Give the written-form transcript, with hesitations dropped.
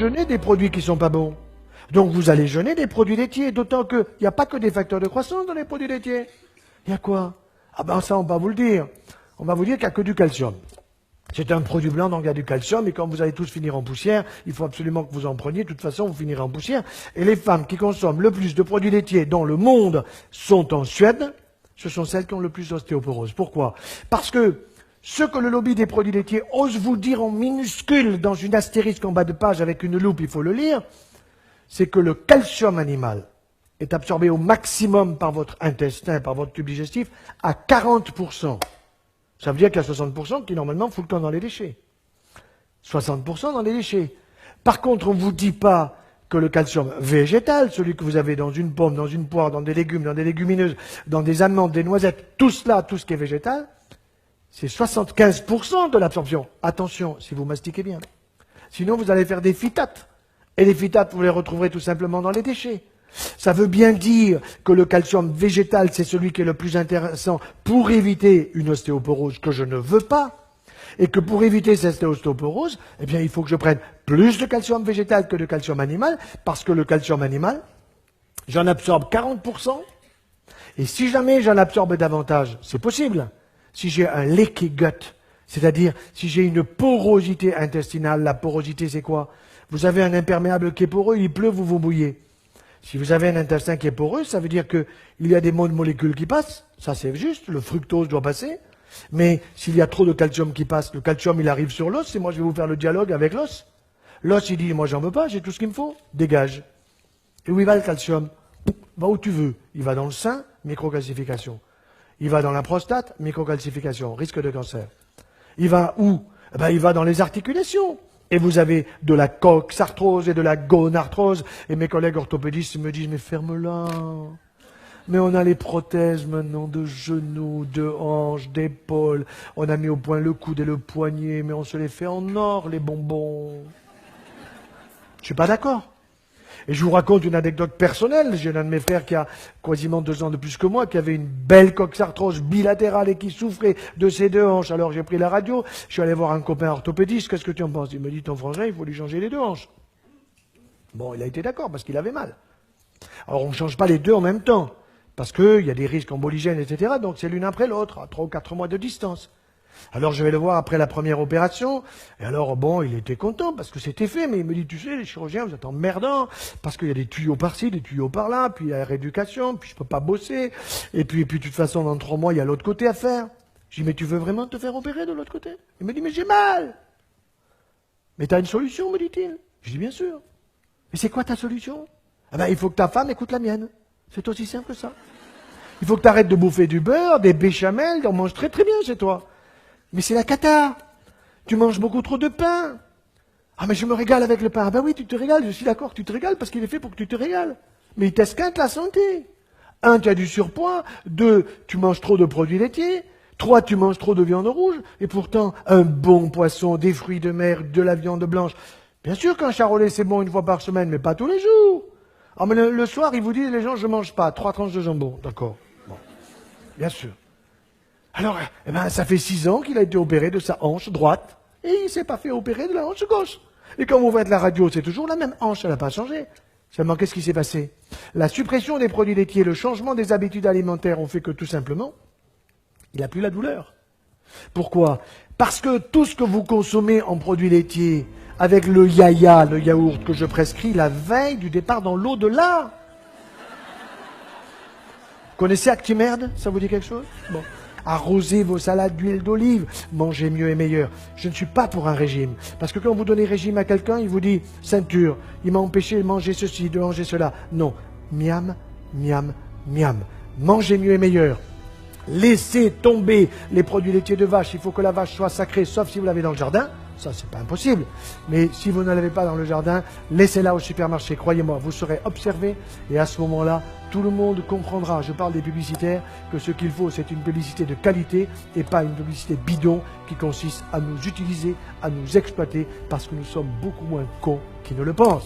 jeûner des produits qui sont pas bons. Donc vous allez jeûner des produits laitiers, d'autant qu'il n'y a pas que des facteurs de croissance dans les produits laitiers. Il y a quoi? Ah ben ça, on va vous le dire. On va vous dire qu'il n'y a que du calcium. C'est un produit blanc, donc il y a du calcium, et quand vous allez tous finir en poussière, il faut absolument que vous en preniez, de toute façon vous finirez en poussière. Et les femmes qui consomment le plus de produits laitiers dans le monde sont en Suède, ce sont celles qui ont le plus d'ostéoporose. Pourquoi? Parce que ce que le lobby des produits laitiers ose vous dire en minuscule dans une astérisque en bas de page avec une loupe, il faut le lire, c'est que le calcium animal est absorbé au maximum par votre intestin, par votre tube digestif, à 40%. Ça veut dire qu'il y a 60% qui normalement fout le camp dans les déchets. 60% dans les déchets. Par contre, on ne vous dit pas que le calcium végétal, celui que vous avez dans une pomme, dans une poire, dans des légumes, dans des légumineuses, dans des amandes, des noisettes, tout cela, tout ce qui est végétal, c'est 75% de l'absorption. Attention, si vous mastiquez bien. Sinon, vous allez faire des phytates. Et les phytates, vous les retrouverez tout simplement dans les déchets. Ça veut bien dire que le calcium végétal, c'est celui qui est le plus intéressant pour éviter une ostéoporose que je ne veux pas. Et que pour éviter cette ostéoporose, eh bien, il faut que je prenne plus de calcium végétal que de calcium animal, parce que le calcium animal, j'en absorbe 40%. Et si jamais j'en absorbe davantage, c'est possible. Si j'ai un leaky gut, c'est-à-dire si j'ai une porosité intestinale, la porosité c'est quoi? Vous avez un imperméable qui est poreux, il pleut, vous vous mouillez. Si vous avez un intestin qui est poreux, ça veut dire qu'il y a des molécules qui passent. Ça, c'est juste. Le fructose doit passer. Mais s'il y a trop de calcium qui passe, le calcium, il arrive sur l'os et moi, je vais vous faire le dialogue avec l'os. L'os, il dit, moi, j'en veux pas, j'ai tout ce qu'il me faut. Dégage. Et où il va le calcium? Va où tu veux. Il va dans le sein, microcalcification. Il va dans la prostate, microcalcification, risque de cancer. Il va où? Eh ben, il va dans les articulations. Et vous avez de la coxarthrose et de la gonarthrose. Et mes collègues orthopédistes me disent, mais ferme-la. Mais on a les prothèses maintenant de genoux, de hanches, d'épaules. On a mis au point le coude et le poignet, mais on se les fait en or, les bonbons. Je suis pas d'accord. Et je vous raconte une anecdote personnelle. J'ai un de mes frères qui a quasiment 2 ans de plus que moi, qui avait une belle coxarthrose bilatérale et qui souffrait de ses 2 hanches. Alors j'ai pris la radio, je suis allé voir un copain orthopédiste. Qu'est-ce que tu en penses? Il me dit, ton frangin, il faut lui changer les 2 hanches. Bon, il a été d'accord parce qu'il avait mal. Alors on ne change pas les 2 en même temps, parce qu'il y a des risques emboligènes, etc. Donc c'est l'une après l'autre, à 3 ou 4 mois de distance. Alors je vais le voir après la première opération, et alors bon, il était content parce que c'était fait, mais il me dit, tu sais, les chirurgiens, vous êtes emmerdants, parce qu'il y a des tuyaux par-ci, des tuyaux par-là, puis il y a la rééducation, puis je peux pas bosser, et puis de toute façon, dans 3 mois, il y a l'autre côté à faire. Je dis, mais tu veux vraiment te faire opérer de l'autre côté? Il me dit, mais j'ai mal. Mais t'as une solution, me dit-il. Je dis, bien sûr. Mais c'est quoi ta solution? Eh ben, il faut que ta femme écoute la mienne. C'est aussi simple que ça. Il faut que tu arrêtes de bouffer du beurre, des béchamels, on mange très très bien chez toi. Mais c'est la cata. Tu manges beaucoup trop de pain. Ah, mais je me régale avec le pain. Ah ben oui, tu te régales, je suis d'accord que tu te régales parce qu'il est fait pour que tu te régales. Mais il t'esquinte la santé. 1, tu as du surpoids. 2, tu manges trop de produits laitiers. 3, tu manges trop de viande rouge. Et pourtant, un bon poisson, des fruits de mer, de la viande blanche. Bien sûr qu'un charolais, c'est bon 1 fois par semaine, mais pas tous les jours. Ah, mais le soir, ils vous disent, les gens, je mange pas. 3 tranches de jambon. D'accord. Bon. Bien sûr. Alors, eh ben, ça fait 6 ans qu'il a été opéré de sa hanche droite, et il ne s'est pas fait opérer de la hanche gauche. Et quand vous faites la radio, c'est toujours la même hanche, elle n'a pas changé. Seulement, qu'est-ce qui s'est passé? La suppression des produits laitiers, le changement des habitudes alimentaires ont fait que, tout simplement, il n'a plus la douleur. Pourquoi? Parce que tout ce que vous consommez en produits laitiers, avec le yaya, le yaourt que je prescris la veille du départ dans l'au-delà. Vous connaissez Actimerde? Ça vous dit quelque chose? Bon. Arrosez vos salades d'huile d'olive, mangez mieux et meilleur. Je ne suis pas pour un régime. Parce que quand vous donnez régime à quelqu'un, il vous dit ceinture, il m'a empêché de manger ceci, de manger cela. Non. Miam, miam, miam. Mangez mieux et meilleur. Laissez tomber les produits laitiers de vache. Il faut que la vache soit sacrée, sauf si vous l'avez dans le jardin. Ça, c'est pas impossible. Mais si vous ne l'avez pas dans le jardin, laissez-la au supermarché. Croyez-moi, vous serez observé et à ce moment-là, tout le monde comprendra, je parle des publicitaires, que ce qu'il faut, c'est une publicité de qualité et pas une publicité bidon qui consiste à nous utiliser, à nous exploiter parce que nous sommes beaucoup moins cons qui ne le pensent.